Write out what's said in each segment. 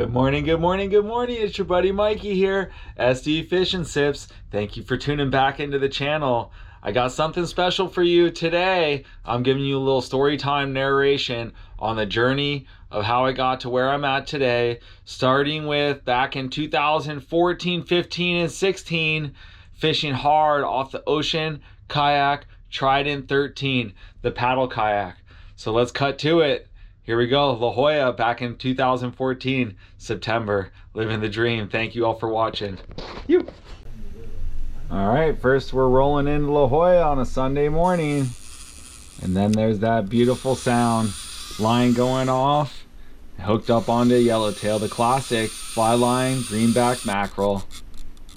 Good morning, good morning, good morning. It's your buddy Mikey here, SD Fish and Sips. Thank you for tuning back into the channel. I got something special for you today. I'm giving you a little story time narration on the journey of how I got to where I'm at today, starting with back in 2014, 15, and 16, fishing hard off the Ocean Kayak Trident 13, the paddle kayak. So let's cut to it. Here we go, La Jolla back in 2014, September, living the dream. Thank you all for watching. All right, first we're rolling into La Jolla on a Sunday morning. And then there's that beautiful sound, line going off, hooked up onto Yellowtail, the classic fly line, greenback mackerel.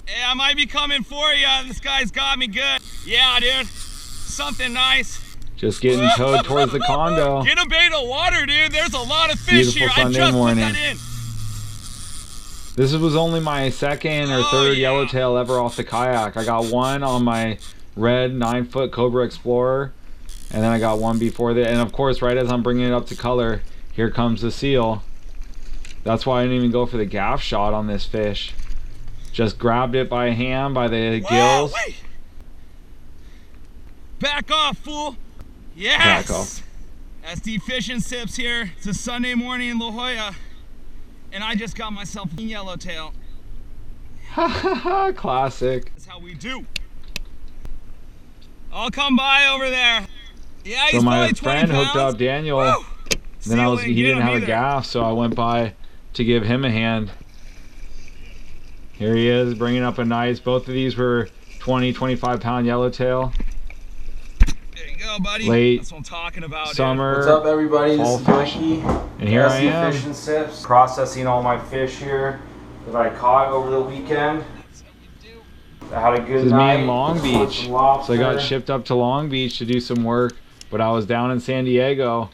Hey, I might be coming for you. This guy's got me good. Yeah, dude, something nice. Just getting towed towards the condo. Get a bait of water, dude. There's a lot of fish Beautiful here. Sunday I just morning. put that in. This was only my second or third yellowtail ever off the kayak. I got one on my red 9-foot Cobra Explorer, and then I got one before that. And of course, right as I'm bringing it up to color, here comes the seal. That's why I didn't even go for the gaff shot on this fish. Just grabbed it by hand, by the gills. Wait. Back off, fool. Yes! Back off. SD Fish and Sips here. It's a Sunday morning in La Jolla, and I just got myself a yellowtail. Classic. That's how we do. I'll come by over there. Yeah, he's so my probably 20 friend pounds. hooked up Daniel. Then he didn't have a gaff, so I went by to give him a hand. Here he is, bringing up a nice. Both of these were 20-25 pound yellowtail. There you go, buddy. Late That's what I'm talking about. summer. What's up, everybody? This is Mikey. And here I am, Fish and Sips, processing all my fish here that I caught over the weekend. I had a good This is night. me in Long Beach. So I got shipped up to Long Beach to do some work, but I was down in San Diego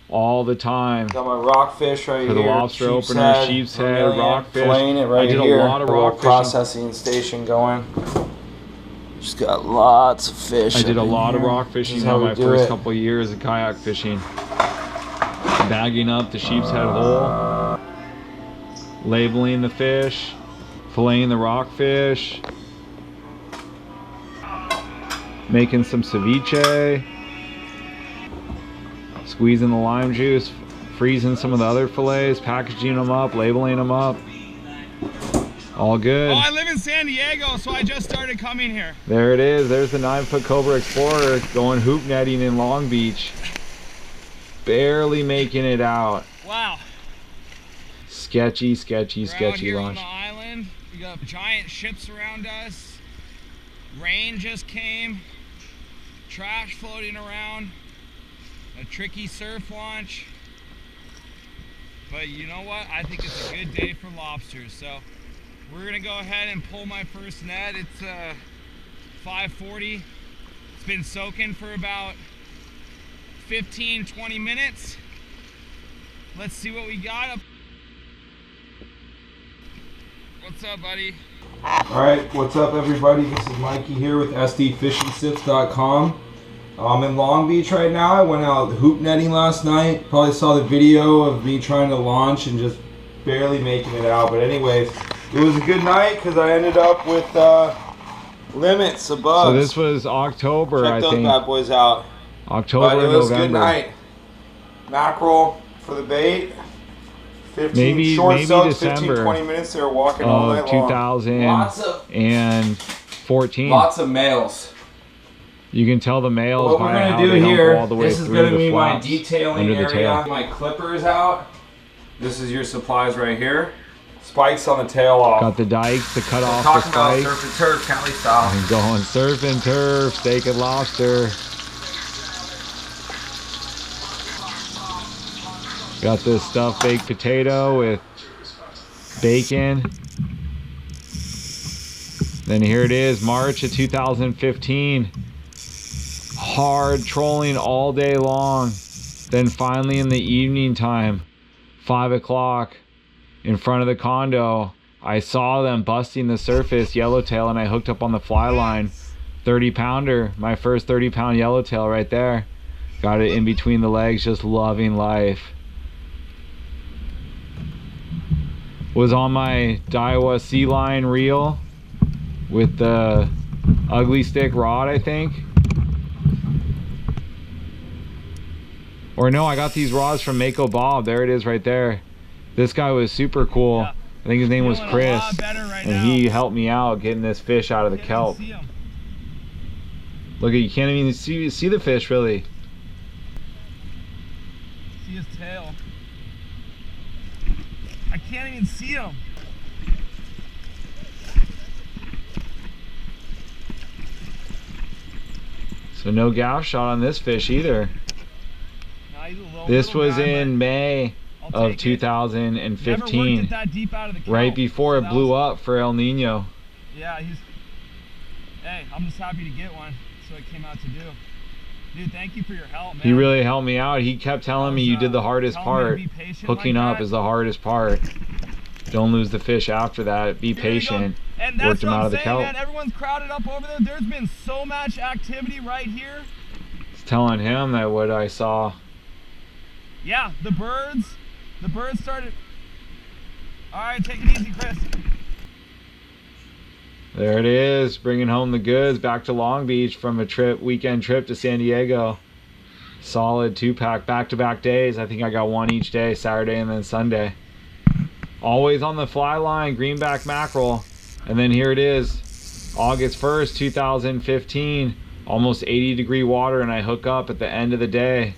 all the time. Got my rockfish right for here. the lobster opener, sheep's head, rockfish. Filleting it right I did here. a lot of rock fishing. Processing station going. Just got lots of fish. I did a lot of rock fishing on my first couple of years of kayak fishing. Bagging up the sheep's head hole, labeling the fish, filleting the rockfish, making some ceviche, squeezing the lime juice, freezing some of the other fillets, packaging them up, labeling them up. All good. Oh, I live in San Diego, so I just started coming here. There it is. There's the 9-foot Cobra Explorer going hoop netting in Long Beach. Barely making it out. Wow. Sketchy We're out here launch. on the island. We got giant ships around us. Rain just came. Trash floating around. A tricky surf launch. But you know what? I think it's a good day for lobsters. So we're gonna go ahead and pull my first net. It's 5:40. It's been soaking for about 15-20 minutes. Let's see what we got. What's up, buddy? Alright, what's up, everybody? This is Mikey here with SDFishandSips.com. I'm in Long Beach right now. I went out hoop netting last night. Probably saw the video of me trying to launch and just barely making it out. But anyways, it was a good night because I ended up with limits of bugs. So this was October, I Check those think. bad boys out. October, but it was November. a good night. Mackerel for the bait. 15 Maybe soaks, December 15-20 minutes. They were walking all night long. 2014. Lots of males. You can tell the males What by we're how gonna do they don't here, go all the way this is through gonna the be my flaps detailing under the area. tail. My clippers out. This is your supplies right here. Spikes on the tail off. Got the dikes to cut off the Talking about spikes. surf and turf, can't leave style. And going surf and turf, steak and lobster. Got this stuffed baked potato with bacon. Then here it is, March of 2015. Hard trolling all day long. Then finally in the evening time, 5 o'clock, in front of the condo, I saw them busting the surface, yellowtail, and I hooked up on the fly line. 30 pounder, my first 30-pound yellowtail right there. Got it in between the legs, just loving life. was on my Daiwa Sea Line reel with the ugly stick rod, I think. Or no, I got these rods from Mako Bob. There it is right there. This guy was super cool. Yeah. I think his name was Chris. And he now. helped me out getting this fish out of the kelp. Look, you can't even see the fish really. See his tail. I can't even see him. So no gaff shot on this fish either. Nah, he's a little, This was guy, in May I'll of take it. 2015, Never worked it that deep out of the kelp, right before so it blew was- up for El Nino. Yeah, hey, I'm just happy to get one. So it came out to do. Dude, thank you for your help, man. He really helped me out. He kept telling me you did the hardest telling me to part. be patient Hooking like up that. is the hardest part. Don't lose the fish after that. Be Here we go. patient. And that's Worked him what out I'm of the saying, kelp. man. Everyone's crowded up over there. There's been so much activity right here. It's telling him that what I saw. Yeah, the birds started. All right, take it easy, Chris. There it is, bringing home the goods back to Long Beach from a weekend trip to San Diego. Solid 2-pack, back-to-back days. I think I got one each day, Saturday and then Sunday. Always on the fly line, greenback mackerel. And then here it is, August 1st, 2015. Almost 80-degree water, and I hook up at the end of the day.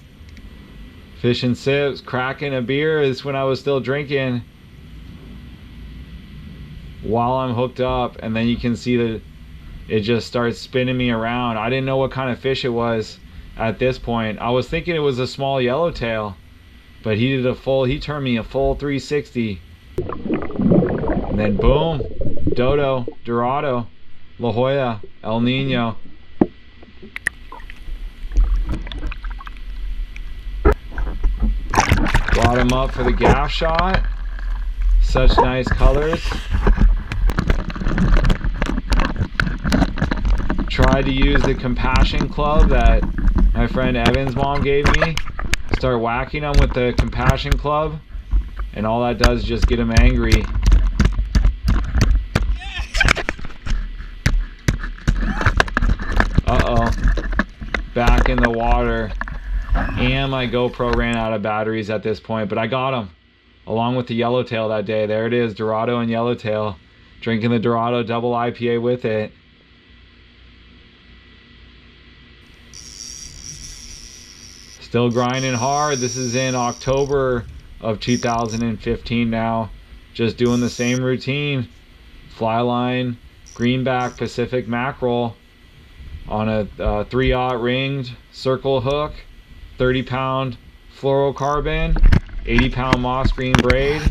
Fishing sips, cracking a beer is when I was still drinking. While I'm hooked up, and then you can see that it just starts spinning me around. I didn't know what kind of fish it was at this point. I was thinking it was a small yellowtail, but he turned me a full 360. And then boom, Dodo, Dorado, La Jolla, El Nino. Brought him up for the gaff shot. Such nice colors. Tried to use the compassion club that my friend Evan's mom gave me. Start whacking them with the compassion club, and all that does is just get them angry. Uh-oh. Back in the water. And my GoPro ran out of batteries at this point, but I got them. Along with the yellowtail that day. There it is, Dorado and yellowtail. Drinking the Dorado double IPA with it. Still grinding hard. This is in October of 2015 now. Just doing the same routine. Fly line, greenback Pacific mackerel on a 3/0 ringed circle hook, 30-pound fluorocarbon, 80-pound moss green braid.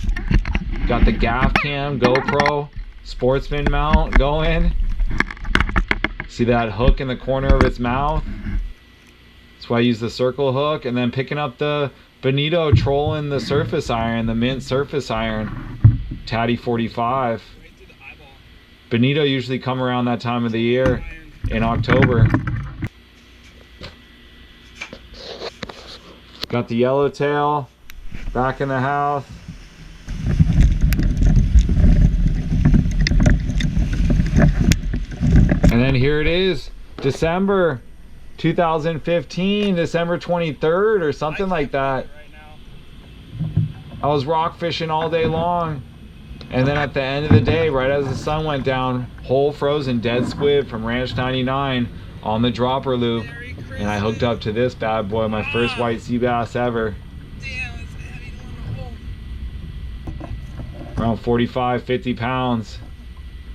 Got the gaff cam, GoPro, sportsman mount going. See that hook in the corner of its mouth? That's why I use the circle hook. And then picking up the Bonito, trolling the surface iron, the mint surface iron, Tatty 45. Bonito usually come around that time of the year in October. Got the yellowtail back in the house. And then here it is, December 2015, December 23rd or something like that. I was rock fishing all day long. And then at the end of the day, right as the sun went down, whole frozen dead squid from Ranch 99 on the dropper loop. And I hooked up to this bad boy, my first white sea bass ever. Around 45, 50 pounds.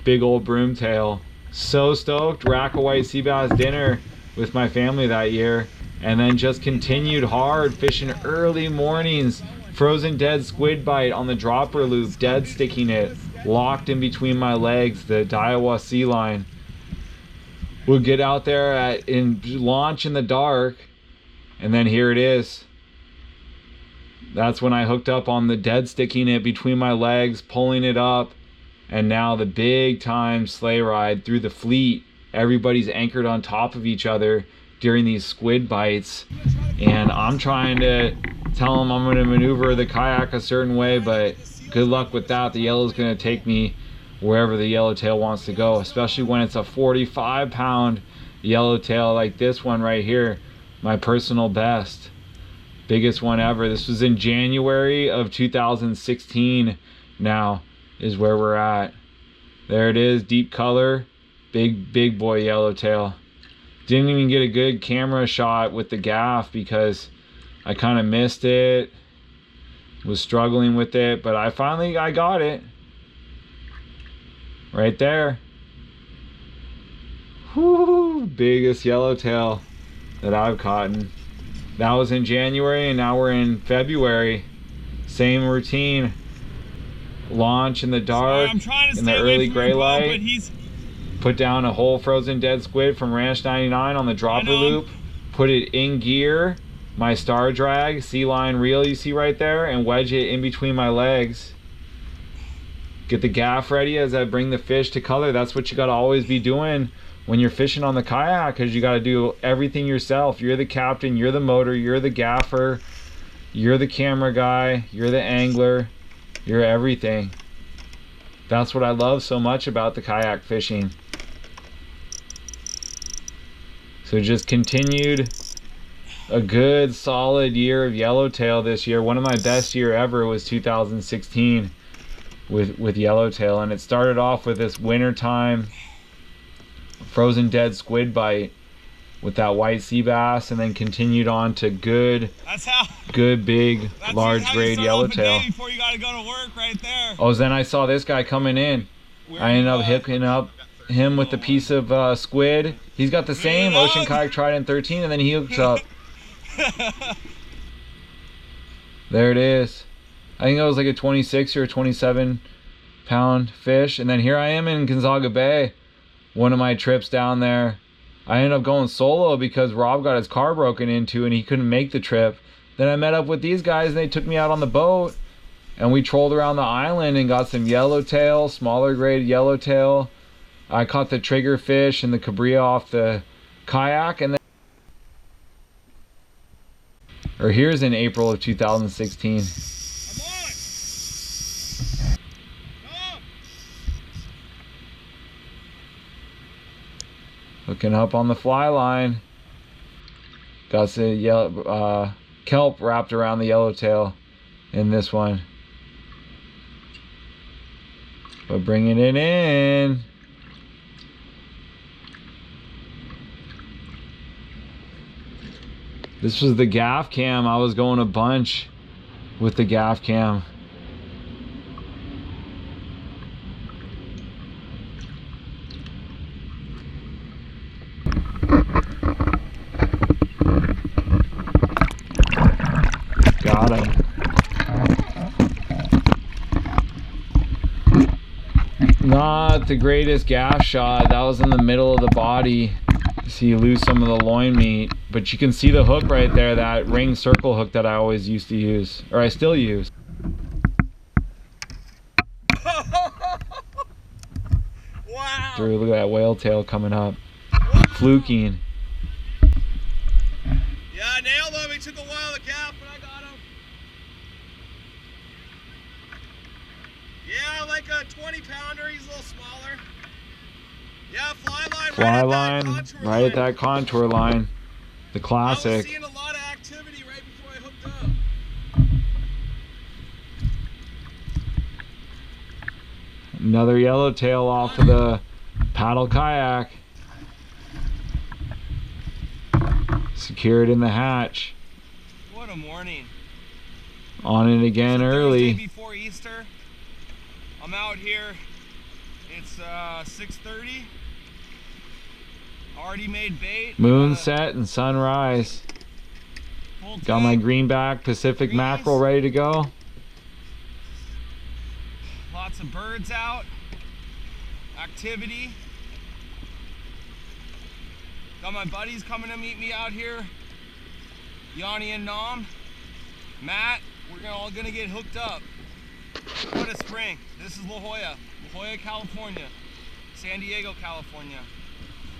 Big old broomtail. So stoked, rack of white sea bass dinner with my family that year. And then just continued hard fishing early mornings. Frozen dead squid bite on the dropper loop, dead sticking it, locked in between my legs, the Daiwa Sea Line. Would get out there launch in the dark, and then here it is. That's when I hooked up on the dead sticking it between my legs, pulling it up, and now the big time sleigh ride through the fleet. Everybody's anchored on top of each other during these squid bites, and I'm trying to tell them I'm going to maneuver the kayak a certain way, but good luck with that. The yellow's gonna take me wherever the yellowtail wants to go, especially when it's a 45-pound yellowtail like this one right here, my personal best, biggest one ever. This was in January of 2016 now is where we're at. There it is, deep color, big boy yellowtail. Didn't even get a good camera shot with the gaff because I kind of missed it, was struggling with it, but I got it right there. Whoo, biggest yellowtail that I've caught. That was in January, and now we're in February. Same routine. Launch in the dark, in the early gray light. Put down a whole frozen dead squid from Ranch 99 on the dropper loop. Put it in gear, my star drag, sea line reel you see right there, and wedge it in between my legs. Get the gaff ready as I bring the fish to color. That's what you gotta always be doing when you're fishing on the kayak, because you gotta do everything yourself. You're the captain, you're the motor, you're the gaffer, you're the camera guy, you're the angler, you're everything. That's what I love so much about the kayak fishing. So just continued a good solid year of yellowtail this year. One of my best year ever was 2016 with yellowtail, and it started off with this wintertime frozen dead squid bite with that white sea bass, and then continued on to good big large grade yellowtail. Before you gotta go to work right there. Oh, then I saw this guy coming in. I ended up hooking up him with a piece of squid. He's got the same Ocean Kayak Trident 13, and then he hooks up. There it is. I think it was like a 26 or a 27 pound fish. And then here I am in Gonzaga Bay, one of my trips down there. I ended up going solo because Rob got his car broken into and he couldn't make the trip. Then I met up with these guys and they took me out on the boat, and we trolled around the island and got some yellowtail, smaller grade yellowtail. I caught the trigger fish and the cabria off the kayak, and then here's in April of 2016. Hooking up on the fly line. Got the kelp wrapped around the yellowtail in this one. But bringing it in. This was the gaff cam. I was going a bunch with the gaff cam. Got him. Not the greatest gaff shot. That was in the middle of the body. So you lose some of the loin meat, but you can see the hook right there, that ring circle hook that I always used to use, or I still use. Wow! Dude, look at that whale tail coming up. Fluking. Yeah, I nailed him. He took a while to cap, but I got him. Yeah, like a 20 pounder. He's a little smaller. Yeah, fly line right at that contour line. The classic. I was seeing a lot of activity right before I hooked up. Another yellowtail off of the paddle kayak. Secured in the hatch. What a morning. On it again early. Thursday before Easter. I'm out here. It's 6:30. Already made bait. Moonset and sunrise. Got my greenback Pacific mackerel ready to go. Lots of birds out. Activity. Got my buddies coming to meet me out here. Yanni and Nam. Matt, we're all gonna get hooked up. What a spring. This is La Jolla, California. San Diego, California.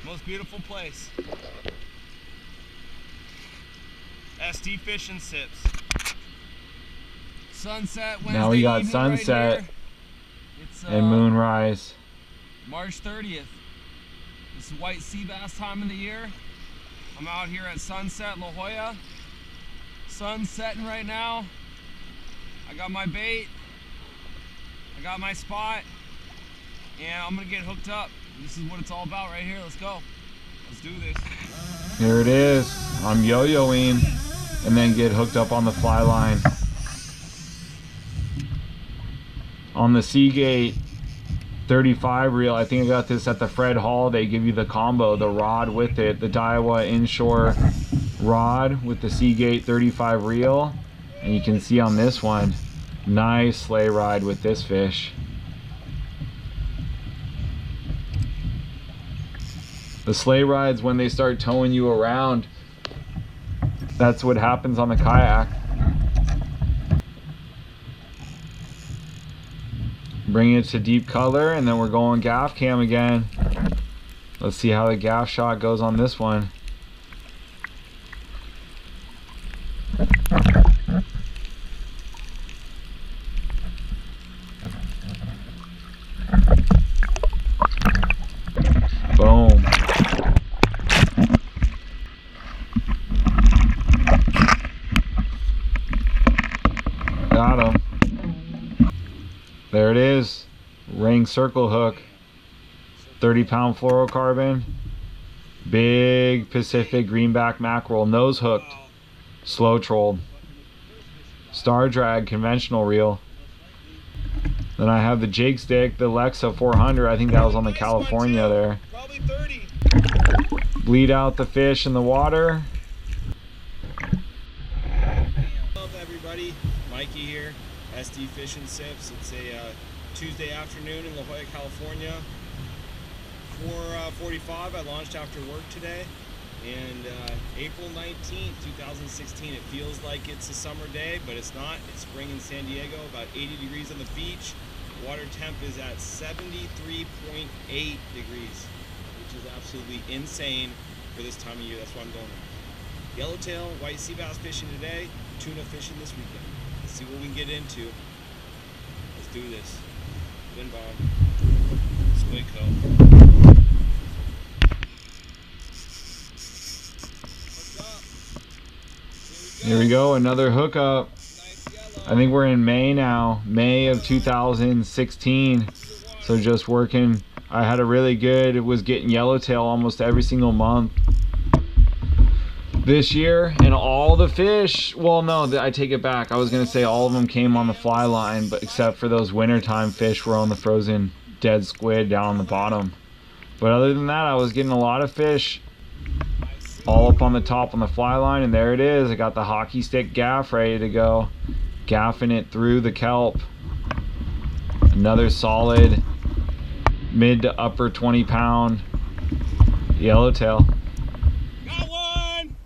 Most beautiful place. SD Fish and Sips. Sunset Wednesday Now we got evening sunset right here. It's and moonrise. March 30th. This is white sea bass time of the year. I'm out here at Sunset La Jolla. Sun's setting right now. I got my bait. I got my spot. And I'm gonna get hooked up. This is what it's all about right here. Let's go. Let's do this. Here it is. I'm yo-yoing and then get hooked up on the fly line. On the Seagate 35 reel, I think I got this at the Fred Hall. They give you the combo, the rod with it, the Daiwa inshore rod with the Seagate 35 reel. And you can see on this one, nice sleigh ride with this fish. The sleigh rides, when they start towing you around, that's what happens on the kayak. Bring it to deep color, and then we're going gaff cam again. Let's see how the gaff shot goes on this one. Boom. Got him. There it is. Ring circle hook. 30-pound fluorocarbon. Big Pacific greenback mackerel, nose hooked. Slow trolled. Star drag conventional reel. Then I have the jig stick, the Lexa 400. I think that was on the California there. Probably 30. Bleed out the fish in the water. What's up, everybody? Mikey here, SD Fishing Sips. It's a Tuesday afternoon in La Jolla, California. 4:45. I launched after work today, and April 19th, 2016. It feels like it's a summer day, but it's not. It's spring in San Diego. About 80 degrees on the beach. Water temp is at 73.8 degrees, which is absolutely insane for this time of year. That's why I'm going yellowtail, white sea bass fishing today, tuna fishing this weekend. Let's see what we can get into. Let's do this. Wind bomb. Squid Co. Here we go, another hookup. I think we're in May now, May of 2016. So just working. I had a really good, it was getting yellowtail almost every single month this year, and all the fish, well, no, I take it back. I was gonna say all of them came on the fly line, but except for those wintertime fish were on the frozen dead squid down on the bottom. But other than that, I was getting a lot of fish all up on the top on the fly line, and there it is. I got the hockey stick gaff ready to go, gaffing it through the kelp. Another solid mid to upper 20-pound yellowtail. Got one!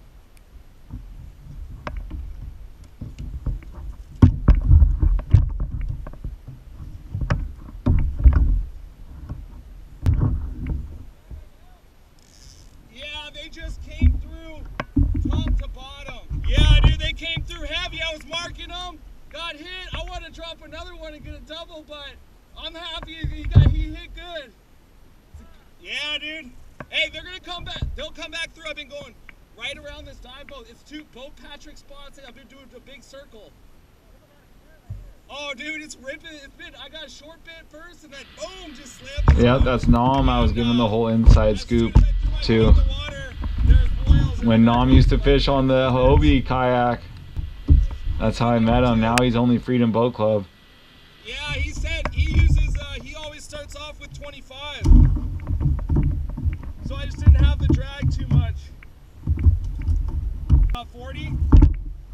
Yeah, they just came through top to bottom. Yeah, dude, they came through heavy. I was marking them, got hit. I want to drop another one and get a double, but I'm happy he hit good. Yeah, dude. Hey, they're gonna come back. They'll come back through. I've been going right around this dive boat. It's both Patrick spots. I've been doing a big circle. Oh, dude, it's ripping. I got a short bit first, and then boom, just slammed. Yep, that's Nom. I was giving the whole inside scoop too. When Nom used to fish on the Hobie kayak, that's how I met him. Now he's only Freedom Boat Club. Yeah, he said he uses, he always starts off with 25. So I just didn't have the drag too much. 40?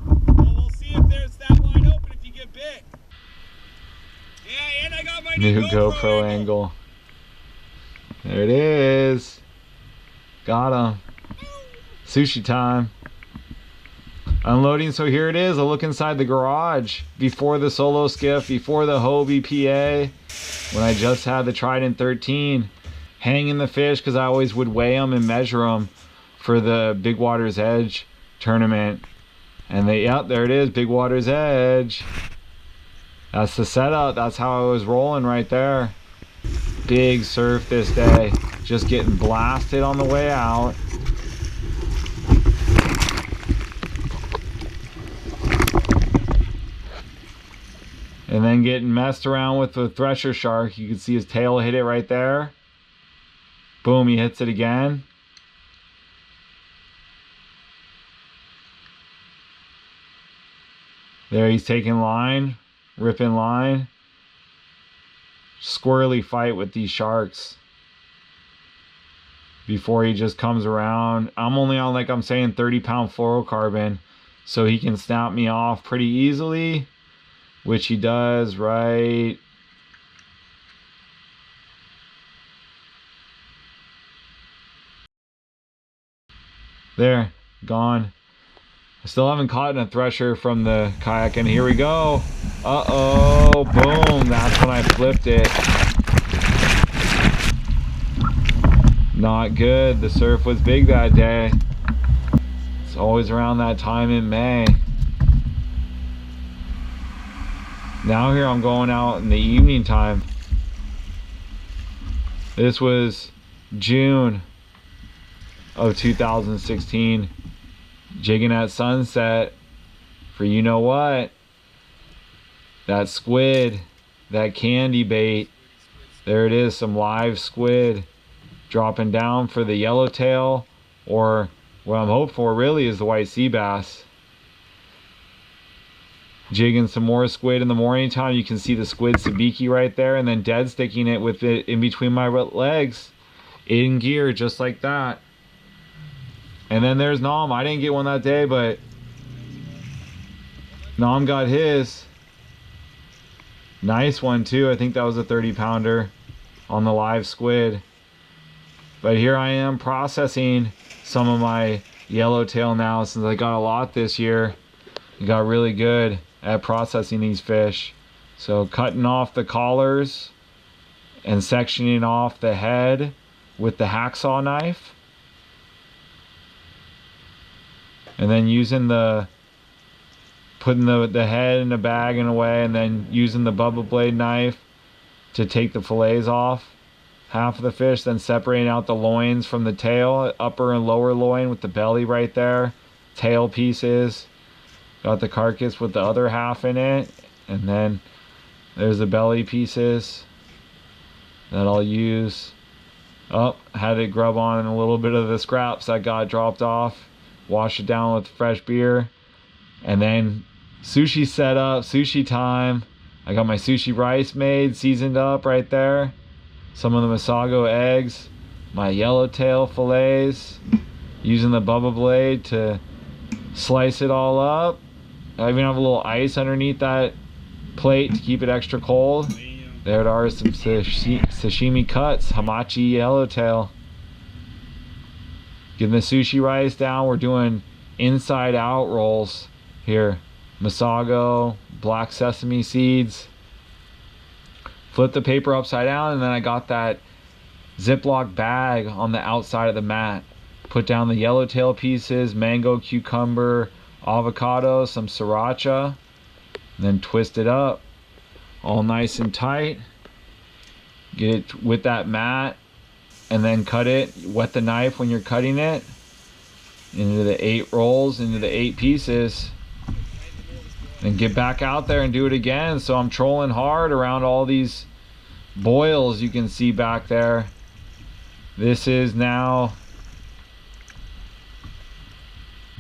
Well, we'll see if there's that wide open if you get bit. Yeah, and I got my New GoPro angle. There it is. Got him. Sushi time. Unloading, so here it is. A look inside the garage before the solo skiff, before the Hobie PA, when I just had the Trident 13, hanging the fish because I always would weigh them and measure them for the Big Water's Edge tournament. And yep, there it is, Big Water's Edge. That's the setup. That's how I was rolling right there. Big surf this day. Just getting blasted on the way out. And then getting messed around with the thresher shark. You can see his tail hit it right there. Boom, he hits it again. There he's taking line, ripping line. Squirrely fight with these sharks before he just comes around. I'm only on, like I'm saying, 30-pound fluorocarbon, so he can snap me off pretty easily, which he does right. There, gone. I still haven't caught a thresher from the kayak, and here we go. Uh-oh, boom, that's when I flipped it. Not good. The surf was big that day. It's always around that time in May. Now here I'm going out in the evening time. This was June of 2016. Jigging at sunset for you know what. That squid, that candy bait. There it is, some live squid dropping down for the yellowtail, or what I'm hoping for really is the white sea bass. Jigging some more squid in the morning time. You can see the squid sabiki right there, and then dead sticking it with it in between my legs in gear, just like that. And then there's Nom. I didn't get one that day, but Nom got his. Nice one too. I think that was a 30-pounder on the live squid. But here I am processing some of my yellowtail now, since I got a lot this year. I got really good at processing these fish. So cutting off the collars and sectioning off the head with the hacksaw knife. And then using putting the head in a bag and away, and then using the bubble blade knife to take the fillets off half of the fish, then separating out the loins from the tail, upper and lower loin with the belly right there, tail pieces, got the carcass with the other half in it, and then there's the belly pieces that I'll use. Oh, had to grub on a little bit of the scraps that got dropped off, wash it down with fresh beer, and then sushi set up, sushi time. I got my sushi rice made, seasoned up right there. Some of the Masago eggs, my yellowtail fillets, using the Bubba blade to slice it all up. I even have a little ice underneath that plate to keep it extra cold. There it are, some sashimi cuts, hamachi yellowtail. Getting the sushi rice down. We're doing inside out rolls here. Masago, black sesame seeds. Flip the paper upside down, and then I got that Ziploc bag on the outside of the mat. Put down the yellowtail pieces, mango, cucumber, avocado, some sriracha, and then twist it up all nice and tight. Get it with that mat, and then cut it. Wet the knife when you're cutting it into the 8 rolls, into the 8 pieces. And get back out there and do it again. So I'm trolling hard around all these boils you can see back there. This is now,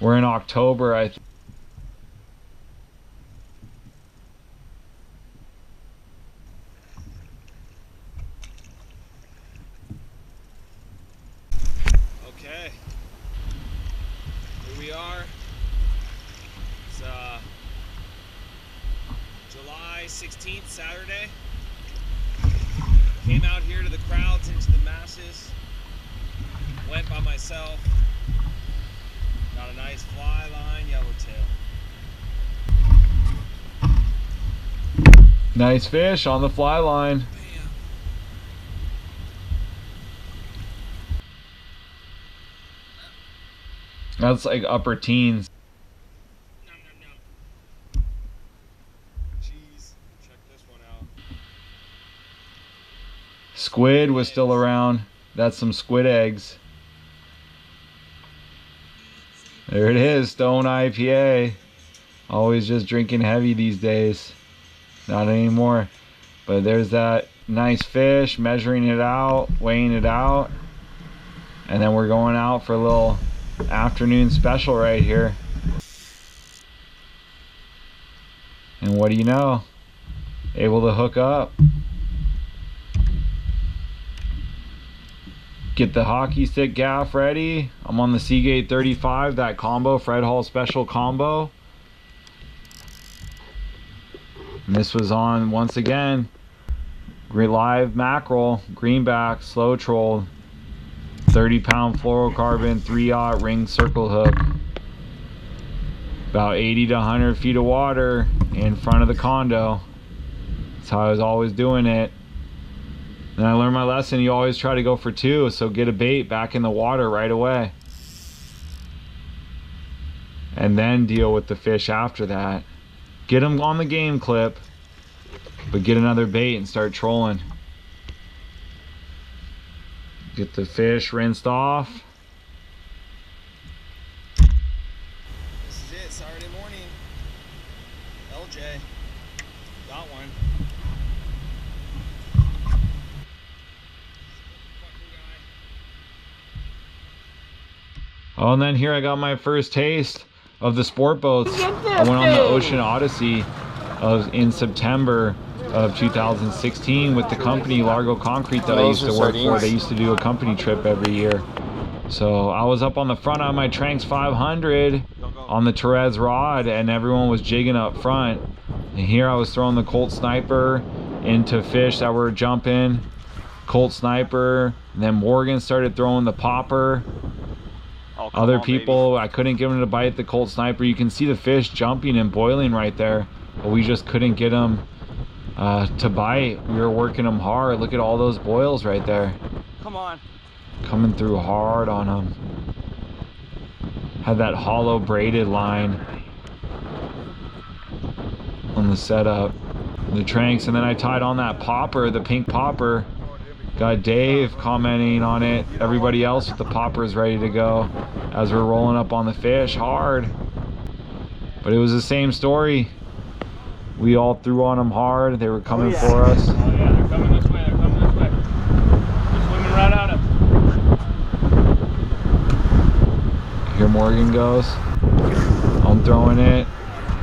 we're in October, I think. Okay, here we are. It's July 16th, Saturday. Came out here to the crowds, into the masses. Went by myself. Got a nice fly line yellowtail. Nice fish on the fly line. Bam. That's like upper teens. Nom, nom, nom. Cheese. Check Squid was still around. That's some squid eggs. There it is, Stone IPA. Always just drinking heavy these days. Not anymore. But there's that nice fish, measuring it out, weighing it out. And then we're going out for a little afternoon special right here. And what do you know? Able to hook up. Get the hockey stick gaff ready. I'm on the Seagate 35, that combo, Fred Hall special combo. And this was on, once again, live mackerel, greenback, slow trolled, 30-pound fluorocarbon, 3/0 ring circle hook. About 80 to 100 feet of water in front of the condo. That's how I was always doing it. And I learned my lesson, you always try to go for 2, so get a bait back in the water right away. And then deal with the fish after that. Get them on the game clip, but get another bait and start trolling. Get the fish rinsed off. This is it, Saturday morning. LJ. Got one. Oh, and then here I got my first taste of the sport boats. I went on the Ocean Odyssey in September of 2016 with the company Largo Concrete that I used to work for. They used to do a company trip every year. So I was up on the front of my Tranks 500 on the Therese rod, and everyone was jigging up front. And here I was throwing the Colt Sniper into fish that were jumping. Colt Sniper, and then Morgan started throwing the popper. Other people, I couldn't get them to bite the Colt Sniper. You can see the fish jumping and boiling right there, but we just couldn't get them to bite. We were working them hard. Look at all those boils right there. Come on. Coming through hard on them. Had that hollow braided line on the setup, the Tranks, and then I tied on that popper, the pink popper. Got Dave commenting on it. Everybody else with the poppers ready to go as we're rolling up on the fish hard. But it was the same story. We all threw on them hard. They were coming for us. Oh yeah, they're coming this way, they're coming this way. They're swimming right at us. Here Morgan goes. I'm throwing it,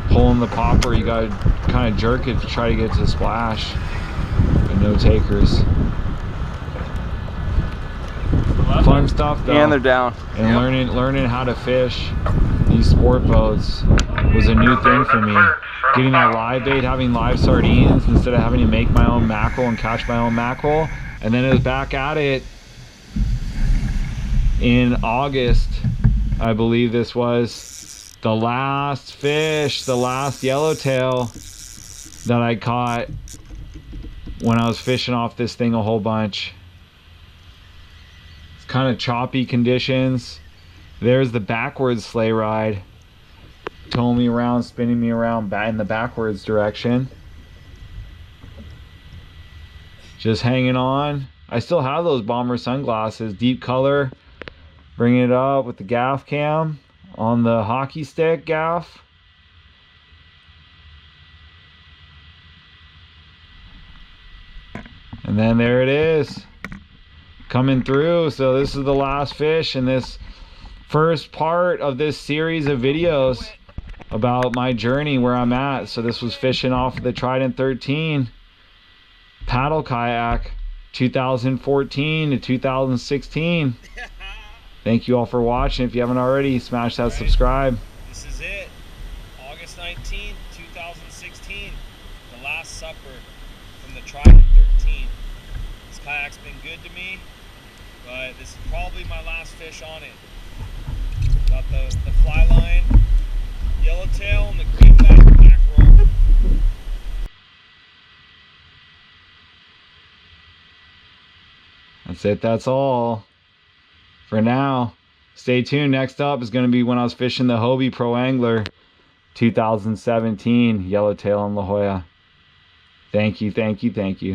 pulling the popper. You gotta kind of jerk it to try to get to the splash. But no takers. Fun stuff though. And they're down. And learning how to fish these sport boats was a new thing for me. Getting that live bait, having live sardines instead of having to make my own mackerel and catch my own mackerel. And then it was back at it in August, I believe this was. The last fish, the last yellowtail that I caught when I was fishing off this thing a whole bunch. Kind of choppy conditions. There's the backwards sleigh ride, towing me around, spinning me around in the backwards direction. Just hanging on. I still have those bomber sunglasses, deep color. Bringing it up with the gaff cam on the hockey stick gaff. And then there it is, coming through. So this is the last fish in this first part of this series of videos about my journey, where I'm at. So this was fishing off of the Trident 13 paddle kayak, 2014 to 2016. Thank you all for watching. If you haven't already, smash that subscribe. This is it. August 19th, 2016. The last supper from the Trident 13. This kayak's been good to me, but this is probably my last fish on it. Got the fly line, yellowtail, and the greenback mackerel. That's it. That's all for now. Stay tuned. Next up is going to be when I was fishing the Hobie Pro Angler 2017 yellowtail in La Jolla. Thank you, thank you, thank you.